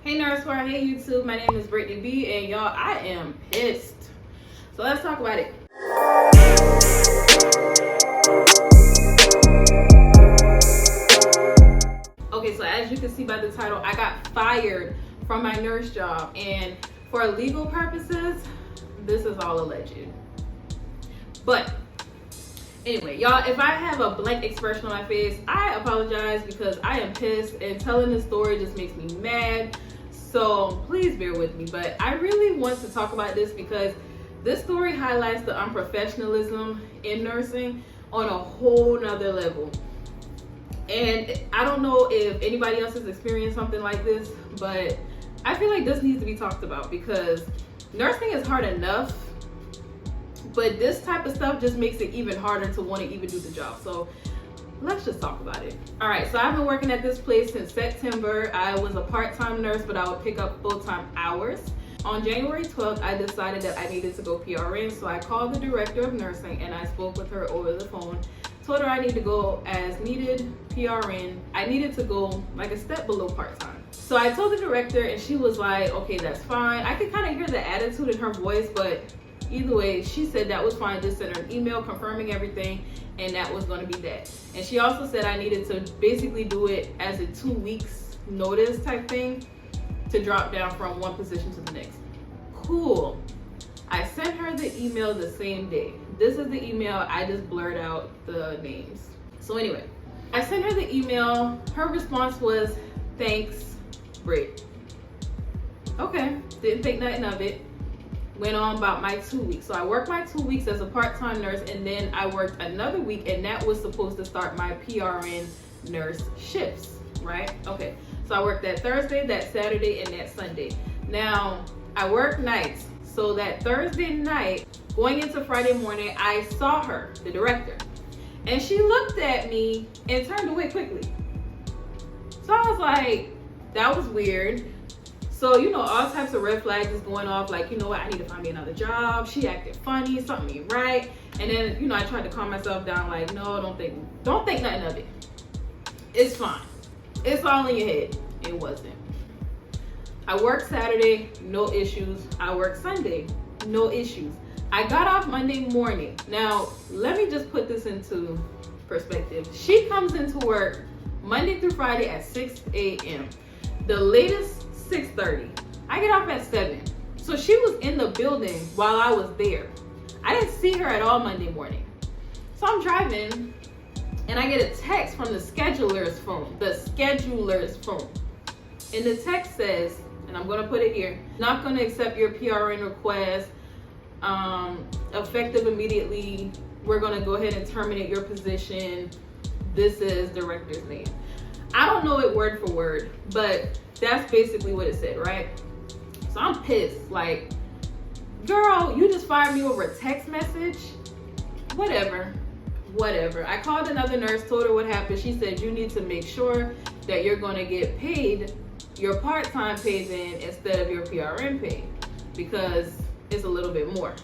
Hey Nurse World, hey YouTube, my name is Brittany B, and y'all, I am pissed. So let's talk about it. Okay, so as you can see by the title, I got fired from my nurse job, and for legal purposes, this is all alleged. But anyway, y'all, if I have a blank expression on my face, I apologize because I am pissed, and telling this story just makes me mad. So please bear with me, but I really want to talk about this because this story highlights the unprofessionalism in nursing on a whole nother level. And I don't know if anybody else has experienced something like this, but I feel like this needs to be talked about because nursing is hard enough, but this type of stuff just makes it even harder to want to even do the job. So let's just talk about it. All right, so I've been working at this place since September. I was a part-time nurse, but I would pick up full-time hours. On January 12th, I decided that I needed to go PRN, so I called the director of nursing and I spoke with her over the phone. Told her I need to go as needed PRN. I needed to go like a step below part-time. So I told the director and she was like, okay, that's fine. I could kind of hear the attitude in her voice, but either way, she said that was fine. Just sent her an email confirming everything, and that was going to be that. And she also said I needed to basically do it as a 2 weeks notice type thing to drop down from one position to the next. Cool. I sent her the email the same day. This is the email. I just blurred out the names. So anyway, I sent her the email. Her response was, thanks, Britt. Okay, didn't think nothing of it. Went on about my 2 weeks. So I worked my 2 weeks as a part-time nurse, and then I worked another week, and that was supposed to start my PRN nurse shifts, right? Okay, so I worked that Thursday, that Saturday, and that Sunday. Now, I work nights. So that Thursday night, going into Friday morning, I saw her, the director, and she looked at me and turned away quickly. So I was like, that was weird. So, you know, all types of red flags is going off. Like, you know what, I need to find me another job. She acted funny, something ain't right. And then, you know, I tried to calm myself down, like, no, don't think nothing of it. It's fine. It's all in your head. It wasn't. I worked Saturday, no issues. I worked Sunday, no issues. I got off Monday morning. Now, let me just put this into perspective. She comes into work Monday through Friday at 6 a.m. The latest 6:30. I get off at 7. So she was in the building while I was there. I didn't see her at all Monday morning. So I'm driving and I get a text from the scheduler's phone. And the text says, and I'm gonna put it here, not gonna accept your PRN request, effective immediately. We're gonna go ahead and terminate your position. This is director's name. I don't know it word for word, but that's basically what it said, right? So I'm pissed. Like, girl, you just fired me over a text message? Whatever. I called another nurse, told her what happened. She said, you need to make sure that you're gonna get paid your part-time pay then instead of your PRN pay because it's a little bit more.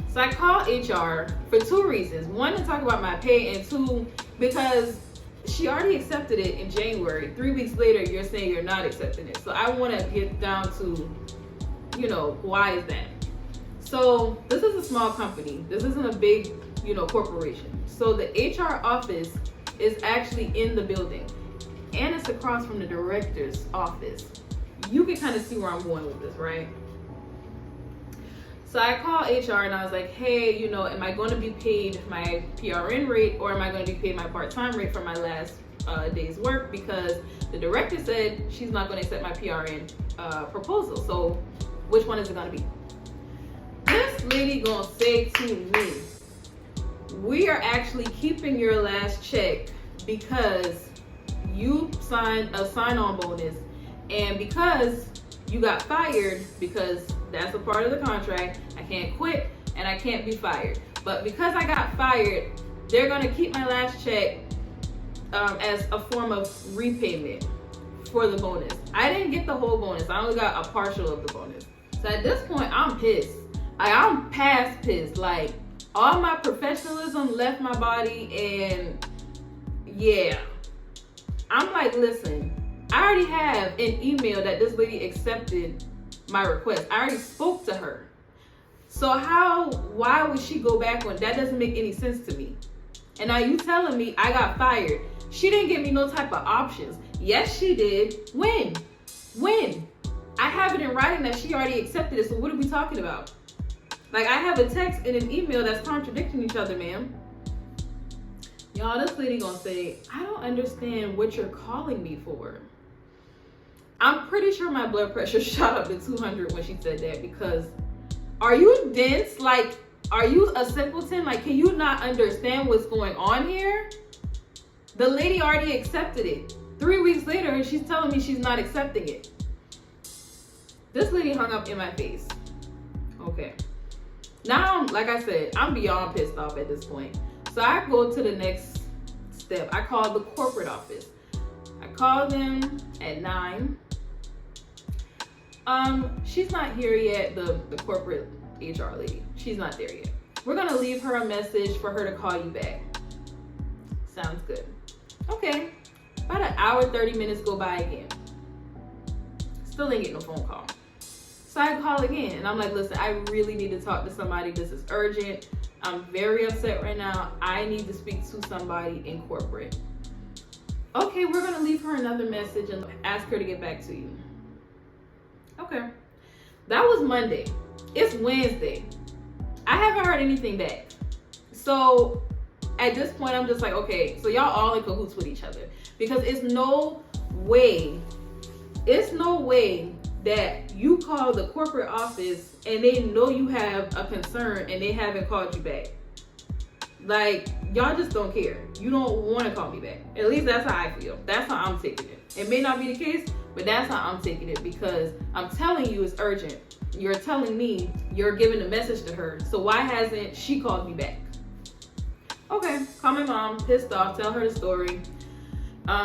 So I called HR for 2 reasons. 1, to talk about my pay, and 2, because she already accepted it in January. 3 weeks later, you're saying you're not accepting it. So I want to get down to, you know, why is that? So this is a small company. This isn't a big, you know, corporation. So the HR office is actually in the building, and it's across from the director's office. You can kind of see where I'm going with this, right? So I called HR and I was like, hey, you know, am I going to be paid my PRN rate or am I going to be paid my part-time rate for my last day's work? Because the director said she's not going to accept my PRN proposal. So which one is it going to be? This lady gonna say to me, we are actually keeping your last check because you signed a sign-on bonus, and because you got fired, because that's a part of the contract, I can't quit and I can't be fired. But because I got fired, they're gonna keep my last check as a form of repayment for the bonus. I didn't get the whole bonus. I only got a partial of the bonus. So at this point, I'm pissed. I'm past pissed. Like, all my professionalism left my body, and yeah. I'm like, listen, I already have an email that this lady accepted my request. I already spoke to her. So why would she go back on? That doesn't make any sense to me. And now you telling me I got fired. She didn't give me no type of options. Yes, she did. When? I have it in writing that she already accepted it. So what are we talking about? Like, I have a text and an email that's contradicting each other, ma'am. Y'all, this lady gonna say, I don't understand what you're calling me for. I'm pretty sure my blood pressure shot up to 200 when she said that, because are you dense? Like, are you a simpleton? Like, can you not understand what's going on here? The lady already accepted it. 3 weeks later, and she's telling me she's not accepting it. This lady hung up in my face. Okay. Now, like I said, I'm beyond pissed off at this point. So I go to the next step. I call the corporate office. I call them at 9. She's not here yet, the corporate HR lady. She's not there yet. We're gonna leave her a message for her to call you back. Sounds good. Okay. About an hour, 30 minutes go by again. Still ain't getting no phone call. So I call again and I'm like, listen, I really need to talk to somebody. This is urgent. I'm very upset right now. I need to speak to somebody in corporate. Okay, we're gonna leave her another message and ask her to get back to you. Okay. That was Monday. It's Wednesday. I haven't heard anything back. So at this point, I'm just like, okay, so y'all all in cahoots with each other. Because it's no way that you call the corporate office and they know you have a concern and they haven't called you back. Like, y'all just don't care. You don't want to call me back. At least that's how I feel. That's how I'm taking it. It may not be the case, but that's how I'm taking it, because I'm telling you it's urgent. You're telling me you're giving a message to her. So why hasn't she called me back? Okay, call my mom, pissed off, tell her the story.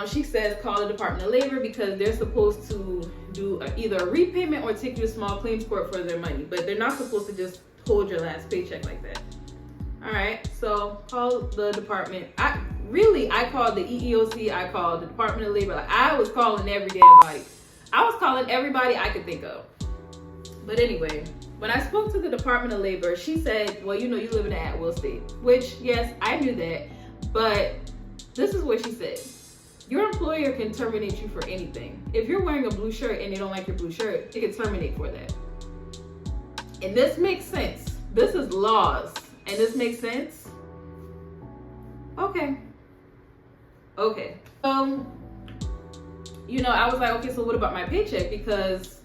She says call the Department of Labor because they're supposed to do either a repayment or take you to small claims court for their money, but they're not supposed to just hold your last paycheck like that. All right, so call the department. I called the EEOC, I called the Department of Labor. Like, I was calling every damn body. I was calling everybody I could think of. But anyway, when I spoke to the Department of Labor, she said, well, you know, you live in an at-will state, which, yes, I knew that, but this is what she said. Your employer can terminate you for anything. If you're wearing a blue shirt and they don't like your blue shirt, they can terminate for that. And this makes sense. This is laws, and this makes sense. Okay. You know, I was like, okay, so what about my paycheck? Because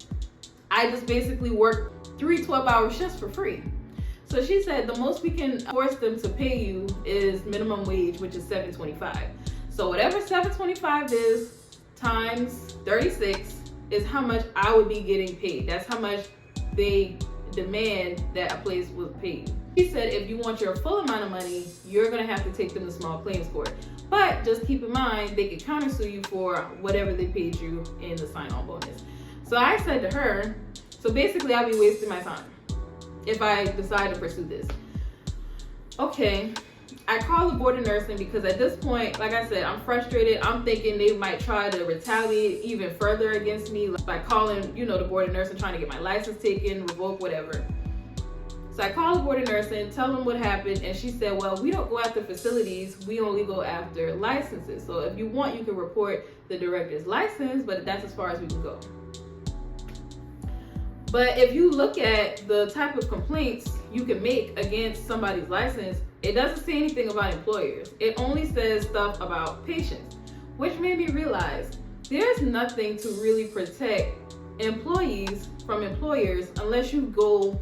I just basically worked 3 12-hour shifts for free. So she said the most we can force them to pay you is minimum wage, which is $7.25. So whatever $7.25 is times 36 is how much I would be getting paid. That's how much they demand that a place will pay you. She said if you want your full amount of money, you're gonna have to take them to small claims court. But just keep in mind, they could countersue you for whatever they paid you in the sign-on bonus. So I said to her, so basically I'll be wasting my time if I decide to pursue this. Okay. I called the board of nursing because at this point, like I said, I'm frustrated. I'm thinking they might try to retaliate even further against me by calling, you know, the board of nursing, trying to get my license taken, revoke, whatever. So I called the board of nursing, tell them what happened, and she said, well, we don't go after facilities, we only go after licenses. So if you want, you can report the director's license, but that's as far as we can go. But if you look at the type of complaints you can make against somebody's license, it doesn't say anything about employers. It only says stuff about patients, which made me realize there's nothing to really protect employees from employers unless you go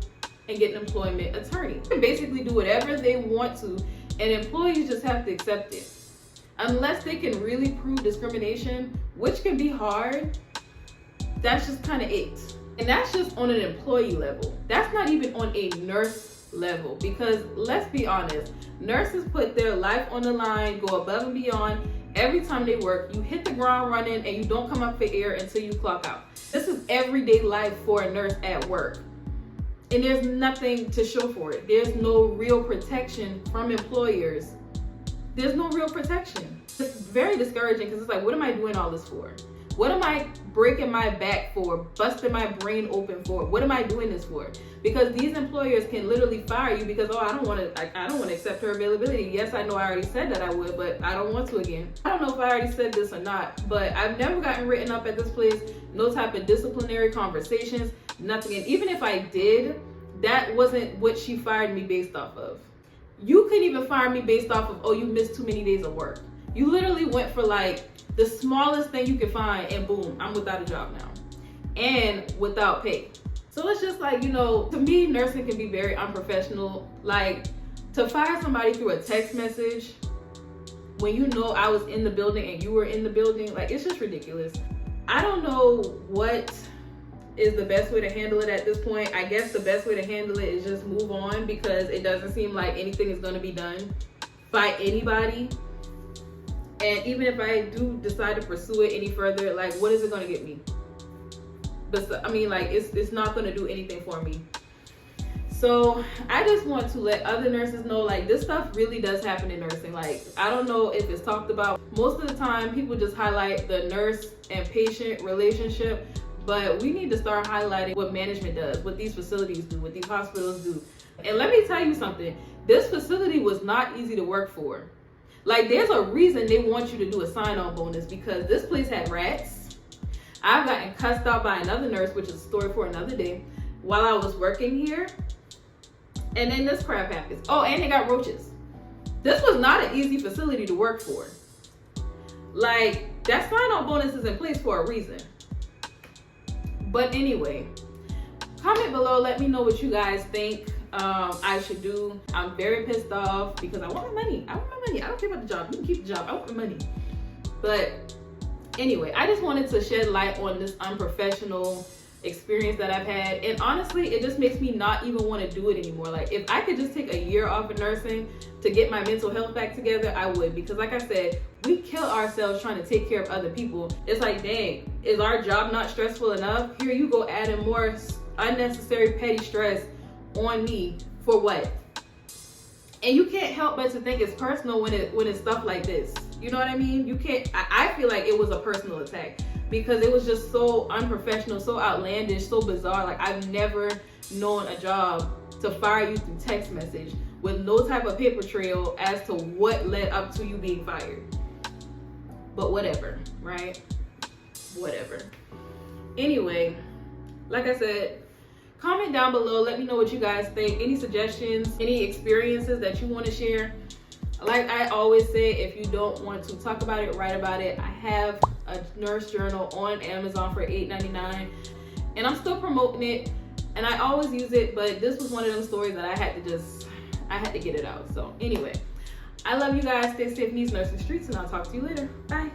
and get an employment attorney. They can basically do whatever they want to, and employees just have to accept it. Unless they can really prove discrimination, which can be hard, that's just kind of it. And that's just on an employee level. That's not even on a nurse level, because let's be honest, nurses put their life on the line, go above and beyond every time they work. You hit the ground running and you don't come up for air until you clock out. This is everyday life for a nurse at work. And there's nothing to show for it. There's no real protection from employers. There's no real protection. It's very discouraging because it's like, what am I doing all this for? What am I breaking my back for, busting my brain open for? What am I doing this for? Because these employers can literally fire you because, oh, I don't want to accept her availability. Yes, I know I already said that I would, but I don't want to again. I don't know if I already said this or not, but I've never gotten written up at this place. No type of disciplinary conversations, nothing. And even if I did, that wasn't what she fired me based off of. You couldn't even fire me based off of, oh, you missed too many days of work. You literally went for like the smallest thing you could find, and boom, I'm without a job now and without pay. So it's just like, you know, to me, nursing can be very unprofessional. Like, to fire somebody through a text message when you know I was in the building and you were in the building, like, it's just ridiculous. I don't know what is the best way to handle it at this point. I guess the best way to handle it is just move on, because it doesn't seem like anything is going to be done by anybody. And even if I do decide to pursue it any further, like, what is it going to get me? But I mean, like, it's not going to do anything for me. So I just want to let other nurses know, like, this stuff really does happen in nursing. Like, I don't know if it's talked about. Most of the time, people just highlight the nurse and patient relationship, but we need to start highlighting what management does, what these facilities do, what these hospitals do. And let me tell you something. This facility was not easy to work for. Like, there's a reason they want you to do a sign-on bonus, because this place had rats. I've gotten cussed out by another nurse, which is a story for another day, while I was working here. And then this crap happens. Oh, and they got roaches. This was not an easy facility to work for. Like, that sign-on bonus is in place for a reason. But anyway, comment below. Let me know what you guys think I should do. I'm very pissed off because I want my money. I want my money. I don't care about the job. You can keep the job. I want my money. But anyway, I just wanted to shed light on this unprofessional experience that I've had. And honestly, it just makes me not even want to do it anymore. Like, if I could just take a year off of nursing to get my mental health back together, I would. Because like I said, we kill ourselves trying to take care of other people. It's like, dang, is our job not stressful enough? Here you go adding more unnecessary petty stress on me for what? And you can't help but to think it's personal when it's stuff like this. You know what I mean? You can't. I feel like it was a personal attack because it was just so unprofessional, so outlandish, so bizarre. Like, I've never known a job to fire you through text message with no type of paper trail as to what led up to you being fired. But whatever, right? Whatever. Anyway, like I said, comment down below. Let me know what you guys think. Any suggestions, any experiences that you want to share. Like I always say, if you don't want to talk about it, write about it. I have a nurse journal on Amazon for $8.99, and I'm still promoting it, and I always use it, but this was one of them stories that I had to get it out. So anyway, I love you guys. Stay safe in these nursing streets, and I'll talk to you later. Bye.